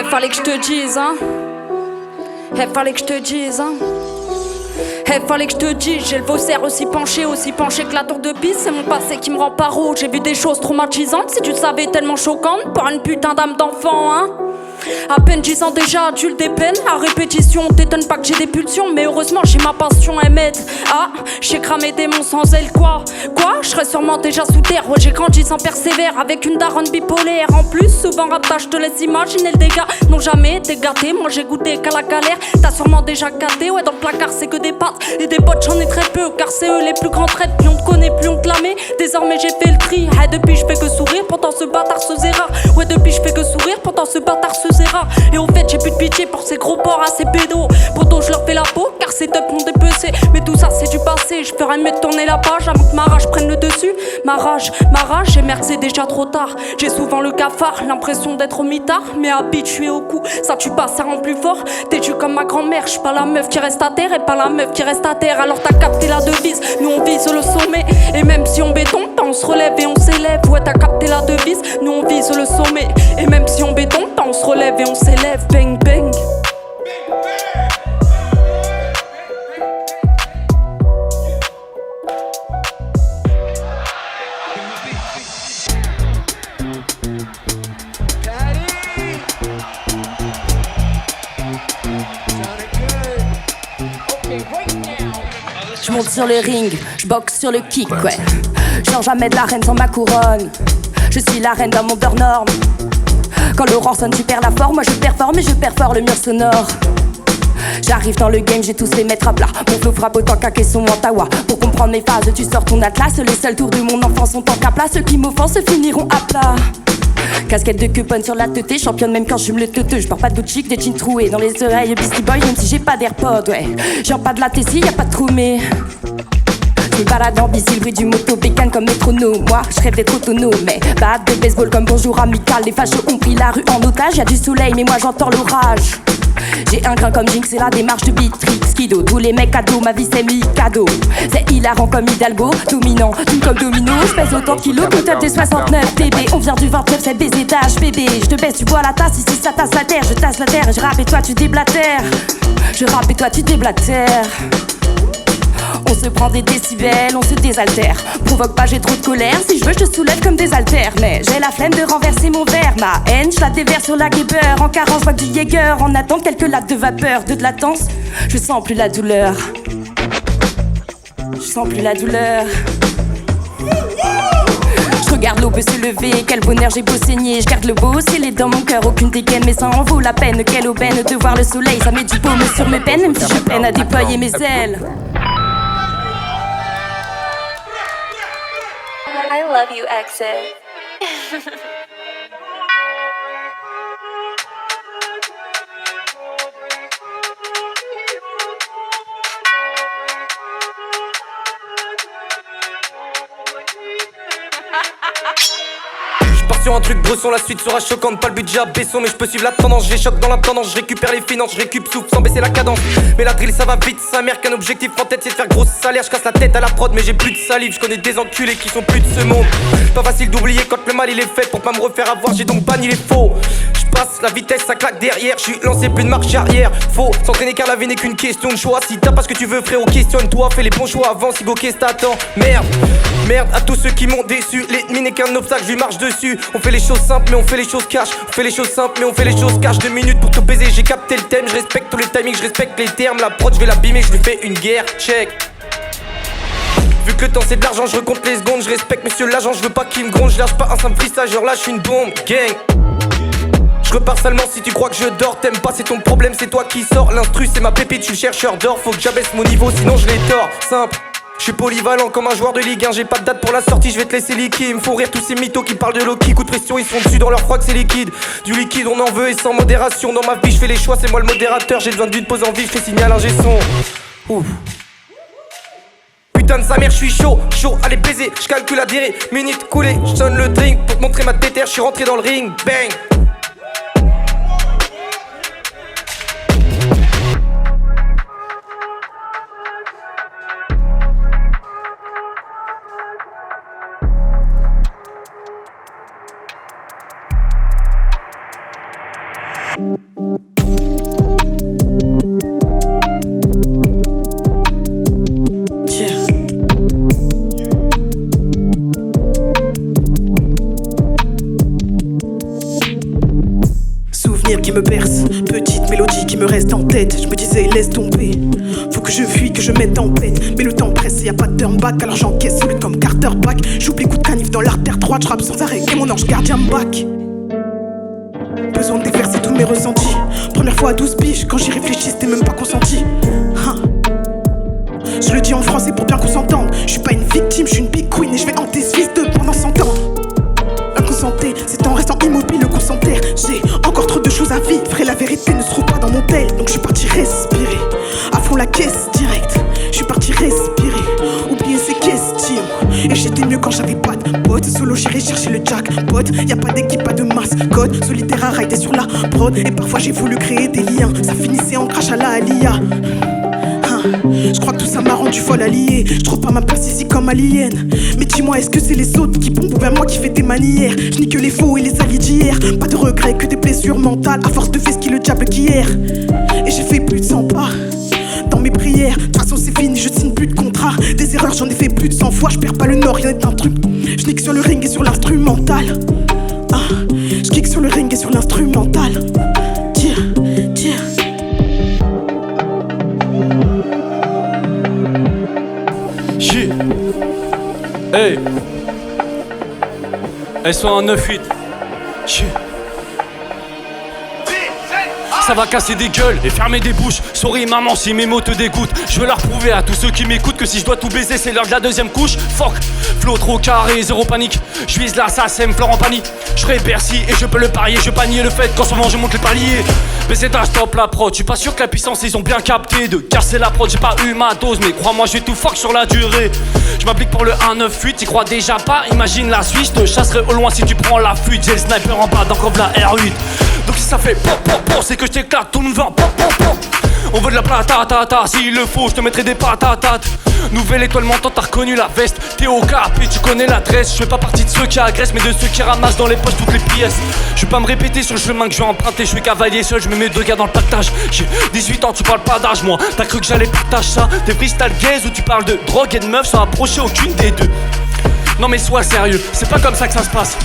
Fallait que je te dise, hein. Fallait que je te dise, hein. Fallait que je te dise, j'ai le faussaire aussi penché que la tour de Pise. C'est mon passé qui me rend paro. J'ai vu des choses traumatisantes, si tu le savais, tellement choquantes. Par une putain d'âme d'enfant, hein. À peine 10 ans déjà, adulte des peines. À répétition, t'étonne pas que j'ai des pulsions. Mais heureusement, j'ai ma passion, elle m'aide. Ah, j'ai cramé des démons sans elle, quoi. Je serais sûrement déjà sous terre. Ouais, j'ai grandi sans persévère, avec une daronne bipolaire. En plus, souvent rapta, je te laisse imaginer le dégât. Non, jamais été gâté, moi j'ai goûté qu'à la galère. T'as sûrement déjà gâté, ouais, dans le placard, c'est que des pâtes. Et des potes, j'en ai très peu, car c'est eux les plus grands traîtres. Plus on te connaît, plus on te la met. Désormais, j'ai fait le tri. Hey, depuis, je fais que sourire, pourtant ce bâtard se zéra. Ouais, depuis, je fais que sourire, pourtant ce bâtard se zéra. Et au fait, j'ai plus de pitié pour ces gros porcs à ces pédos. Pourtant, je leur fais la peau, car ces top m'ont dépecé. Mais tout ça, c'est du passé. Je ferais mieux de tourner la page avant que ma rage prenne le dessus. Ma rage, et merde, c'est déjà trop tard. J'ai souvent le cafard, l'impression d'être au mitard. Mais habitué au coup, ça tue pas, ça rend plus fort. Têtu comme ma grand-mère, j'suis pas la meuf qui reste à terre et pas la meuf qui reste à terre. Alors t'as capté la devise, nous on vise le sommet. Et même si on béton, on se relève et on s'élève. Ouais, t'as capté la devise, nous on vise le sommet. Et même si on béton, on se relève et on s'élève. Bang bang. Je monte sur le ring, je boxe sur le kick, ouais. Je sors jamais de l'arène sans ma couronne. Je suis la reine d'un monde hors norme. Quand l'orange sonne, tu perds la forme. Moi je performe et je perfore le mur sonore. J'arrive dans le game, j'ai tous les mettre à plat. Mon flow frappe autant qu'un caisson en tawa. Pour comprendre mes phases, tu sors ton atlas. Les seuls tours de mon enfance sont en cap là. Ceux qui m'offensent finiront à plat. Casquette de coupon sur la teuté, championne même quand je me le teuteux. Je porte pas de bout chic, des jeans troués dans les oreilles, Beastie Boy, même si j'ai pas d'AirPod, ouais. J'ai pas de la Tessie, y'a pas de trou, mais je me balade en bici, le bruit du moto bécane comme métronome. Moi, je rêve d'être autonome, mais batte de baseball comme bonjour amical. Les fachos ont pris la rue en otage, y'a du soleil, mais moi j'entends l'orage. J'ai un grain comme Jinx, c'est la démarche de Beatrix Kido. Tous les mecs cadeaux, ma vie c'est mi-cadeau. C'est hilarant comme Hidalgo, dominant, tout comme domino. Je pèse autant de kilos que top des 69 bébé. On vient du 29, c'est baiser d'âge bébé. Je te baisse, tu bois la tasse, ici ça tasse la terre. Je tasse la terre, je rappe et toi tu déblatères. Je rappe et toi tu déblatères. On se prend des décibels, on se désaltère. Provoque pas, j'ai trop de colère. Si je veux, je te soulève comme des haltères. Mais j'ai la flemme de renverser mon verre. Ma haine, je la déverse sur la guébeur. En carence, je vois du Jäger. En attente, quelques lattes de vapeur. De latence, je sens plus la douleur. Je sens plus la douleur. Je regarde l'aube se lever, quel bonheur j'ai beau saigner. Je garde le beau scellé dans mon cœur, aucune dégaine, mais ça en vaut la peine. Quelle aubaine de voir le soleil, ça met du baume sur mes peines. Même si je peine à déployer mes ailes. I love you, Exit. Sur un truc bresson, la suite sera choquante. Pas le budget à baisson, mais je peux suivre la tendance. J'ai choc dans la tendance, je récupère les finances, je récup souffle sans baisser la cadence. Mais la drill ça va vite, sa mère qu'un objectif en tête c'est de faire gros salaire. Je casse la tête à la prod mais j'ai plus de salive. Je connais des enculés qui sont plus de ce monde. Pas facile d'oublier quand le mal il est fait. Pour pas me refaire avoir, j'ai donc banni les faux. Je passe la vitesse, ça claque derrière. Je suis lancé, plus de marche arrière. Faut s'entraîner car la vie n'est qu'une question de choix. Si t'as pas ce que tu veux frérot, questionne-toi. Fais les bons choix avant, si go qu'est-ce t'attends. Merde à tous ceux qui m'ont déçu. L'ennemi n'est qu'un obstacle, je lui marche dessus. On fait les choses simples mais on fait les choses cash. On fait les choses simples mais on fait les choses cash. 2 minutes pour te baiser, j'ai capté le thème. Je respecte tous les timings, je respecte les termes. La prod je vais l'abîmer, je lui fais une guerre, check. Vu que le temps c'est de l'argent, je recompte les secondes. Je respecte monsieur l'agent, je veux pas qu'il me gronde. Je lâche pas un simple freestyle, genre là je suis une bombe, gang. Je repars seulement si tu crois que je dors. T'aimes pas c'est ton problème, c'est toi qui sors. L'instru c'est ma pépite, je suis chercheur d'or. Faut que j'abaisse mon niveau sinon je les tords, simple. Je suis polyvalent comme un joueur de Ligue 1. J'ai pas de date pour la sortie, je vais te laisser liquide. Ils me font rire tous ces mythos qui parlent de Loki. Coup de pression, ils sont dessus dans leur froid que c'est liquide. Du liquide on en veut et sans modération. Dans ma vie je fais les choix, c'est moi le modérateur. J'ai besoin d'une pause en vie, je fais signal ingé son. Ouf. Putain de sa mère, je suis chaud, allez baiser, je calcule la durée. Minute coulée, je sonne le drink pour te montrer ma tétère, je suis rentré dans le ring, bang. Qui me berce, petite mélodie qui me reste en tête. Je me disais laisse tomber, faut que je fuis, que je mette en peine. Mais le temps presse et y'a pas de turn back, alors j'encaisse solide comme quarterback. J'oublie coup de canif dans l'artère droite, je rappe sans arrêt et mon ange gardien me back. Besoin de déverser tous mes ressentis. Première fois à 12 piges, quand j'y réfléchis c'était même pas consenti. Je le dis en français pour bien qu'on s'entende. Je suis pas une victime, je suis une big queen et je vais hanter ce fils de pendant 100 ans. Inconsenté, c'est en restant immobile le concentraire. J'ai encore trop de choses à vivre et la vérité ne se trouve pas dans mon tel. Donc je suis parti respirer, à fond la caisse direct. Je suis parti respirer, oublier ces questions. Et j'étais mieux quand j'avais pas de potes. Solo j'irai chercher le jackpot. Y'a pas d'équipe, pas de mascotte. Solitaire à rider sur la prod. Et parfois j'ai voulu créer des liens. Ça finissait en crash à la Alia. Je crois que tout ça m'a rendu folle alliée. Je trouve pas ma place ici comme alien. Mais dis-moi, est-ce que c'est les autres qui pompent ou bien moi qui fais des manières? Je nie que les faux et les alliés d'hier. Pas de regrets, que des blessures mentales. À force de faire ce qui le diable qui erre. Et j'ai fait plus de 100 pas dans mes prières. De toute façon c'est fini, je signe plus de contrat. Des erreurs j'en ai fait plus de 100 fois. Je perds pas le nord, rien n'est un truc. Je nique sur le ring et sur l'instrumental. Je kick sur le ring et sur l'instrumental. Tiens. Hey, elles sont en 9-8. Ça va casser des gueules et fermer des bouches. Sorry maman si mes mots te dégoûtent. Je veux leur prouver à tous ceux qui m'écoutent que si je dois tout baiser c'est l'heure de la deuxième couche. Fuck, flow trop carré, zéro panique. Je vise là, ça sème, fleur en panique. Je ferai Bercy et je peux le parier. Je panier le fait qu'en ce moment je monte les paliers. Baisser ta stop la prod. Je suis pas sûr que la puissance ils ont bien capté de casser la prod. J'ai pas eu ma dose mais crois-moi je vais tout fuck sur la durée. Je m'applique pour le 1-9-8. T'y crois déjà pas, imagine la suite. Je te chasserai au loin si tu prends la fuite. J'ai le sniper en bas d'encre de la R8. Donc si ça fait pop pop pop, c'est que je t'éclate, tout le monde veut un pop pop pop. On veut de la plata, s'il le faut, je te mettrai des patates. Nouvelle étoile montante, t'as reconnu la veste. T'es au cap et tu connais l'adresse. Je fais pas partie de ceux qui agressent, mais de ceux qui ramassent dans les poches toutes les pièces. Je vais pas me répéter sur le chemin que je vais emprunter. Je suis cavalier seul, je me mets deux gars dans le partage. J'ai 18 ans, tu parles pas d'âge, moi. T'as cru que j'allais partager ça? T'es freestyle gaze ou tu parles de drogue et de meufs sans approcher aucune des deux. Non mais sois sérieux, c'est pas comme ça que ça se passe.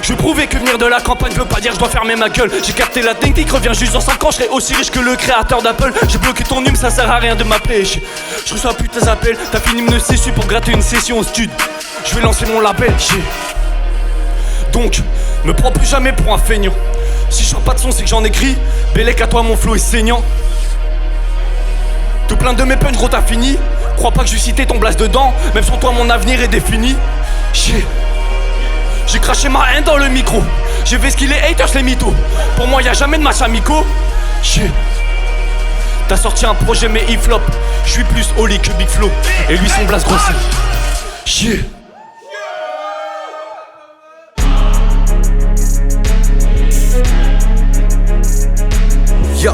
Je veux prouver que venir de la campagne veut pas dire je dois fermer ma gueule. J'ai capté la technique, reviens juste dans 5 ans. Je serai aussi riche que le créateur d'Apple. J'ai bloqué ton hume, ça sert à rien de m'appeler. Je reçois plus tes appels. T'as fini me cessu pour gratter une session au stud. Je vais lancer mon label. Donc, me prends plus jamais pour un feignant. Si je sors pas de son c'est que j'en écris. Bélec à toi mon flow est saignant. Tout plein de mes punch gros t'as fini. Crois pas que je vais citer ton blast dedans. Même sans toi mon avenir est défini. J'ai craché ma haine dans le micro. J'ai fait ce qu'il est haters les mythos. Pour moi y'a jamais de match amico. T'as sorti un projet mais il flop. Je suis plus Oli que Big Flo. Et lui son blast grossier. Yo,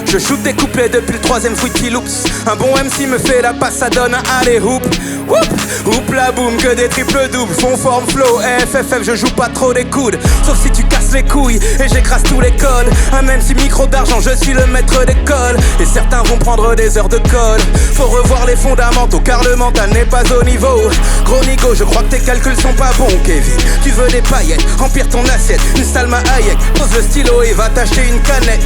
je shoot des couplets depuis le 3ème Fruity Loops. Un bon MC me fait la passe, ça donne un alley hoop. Whoop, whoop la boum, que des triples doubles. Fond, forme, flow, FFF, je joue pas trop des coudes. Sauf si tu casses les couilles et j'écrase tous les codes. Un même si micro d'argent, je suis le maître d'école. Et certains vont prendre des heures de colle. Faut revoir les fondamentaux car le mental n'est pas au niveau. Gros nigo, je crois que tes calculs sont pas bons, Kevin. Tu veux des paillettes, remplir ton assiette. Une Salma Hayek, pose le stylo et va t'acheter une canette.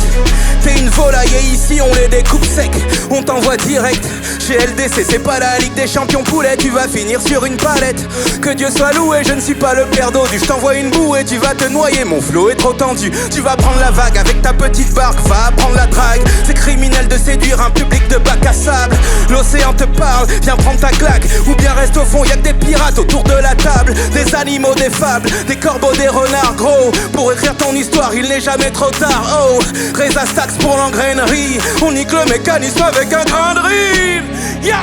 T'es une volaille et ici on les découpe sec. On t'envoie direct chez LDC, c'est pas la Ligue des Champions poulet. Tu vas finir sur une palette. Que Dieu soit loué, je ne suis pas le père d'Odu. Je t'envoie une boue et tu vas te noyer. Mon flow est trop tendu. Tu vas prendre la vague avec ta petite barque. Va prendre la drague. C'est criminel de séduire un public de bac à sable. L'océan te parle, viens prendre ta claque. Ou bien reste au fond, y'a que des pirates autour de la table. Des animaux, des fables, des corbeaux, des renards. Gros, pour écrire ton histoire, il n'est jamais trop tard. Oh, Reza Stax pour l'engrainerie. On nique le mécanisme avec un grain de rime. Yeah.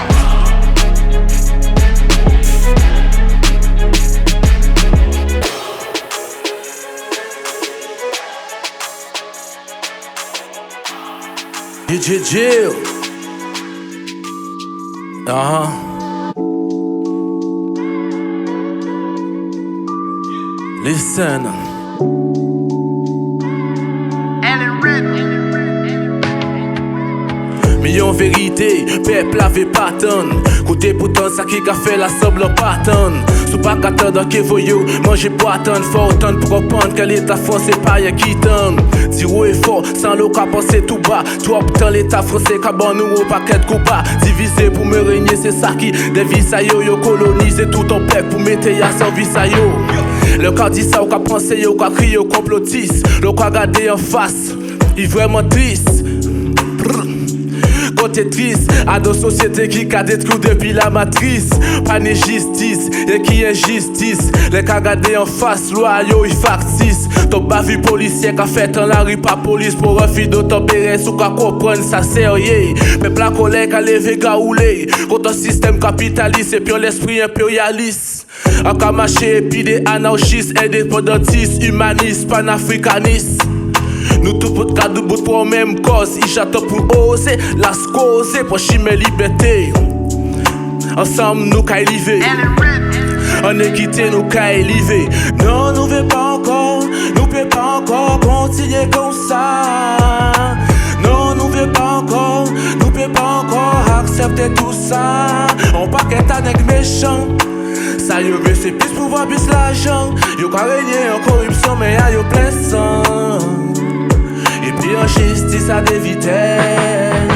Jill. Listen. vérité, peuple avait pas tonne. Côté pourtant, ça qui a fait la somme pas tonne. Sous pas qu'attendre que voyou, manger pas tonne. Faut autant pour comprendre que l'état français pas y'a qui tonne. Dire haut et fort, sans l'eau qu'à penser tout bas. Toi, putain, l'état français qu'à bon nous au paquet de coupa. Divisé pour me régner, c'est ça qui dévise à yo. Yo colonise tout ton peuple pour mettre à service à yo. Le cas dit ça, ou qu'à penser, ou qu'à crier, ou complotiste. Le cas garder en face, il vraiment triste. Côté triste, à nos sociétés qui a détruit depuis la matrice. Pas de justice, et qui est justice. Les cas gardés en face, loi yo y factice. Ton bavu policier qu'a fait en la rue pas police. Pour refuser d'autres béres ou qu'à comprendre ça sérieux. Peuple la colère qu'a levé gaoulé. Contre un système capitaliste et puis l'esprit impérialiste. En qu'à marcher et puis des anarchistes, indépendantistes, humanistes, panafricanistes. Nous tout pour cadre bout pour même cause. Il j'attends pour oser, la causer pour chimer liberté. Ensemble nous qu'à élever. En équité nous qu'à élever. Non, nous ne pas encore, nous ne pas encore continuer comme ça. Non, nous ne pas encore, nous ne pas encore accepter tout ça. On pas qu'être avec méchant. Ça y veut c'est plus pouvoir, plus l'argent. Yo qu'à régner en corruption, mais y'a yo plein sang. Et puis en justice à des vitesses.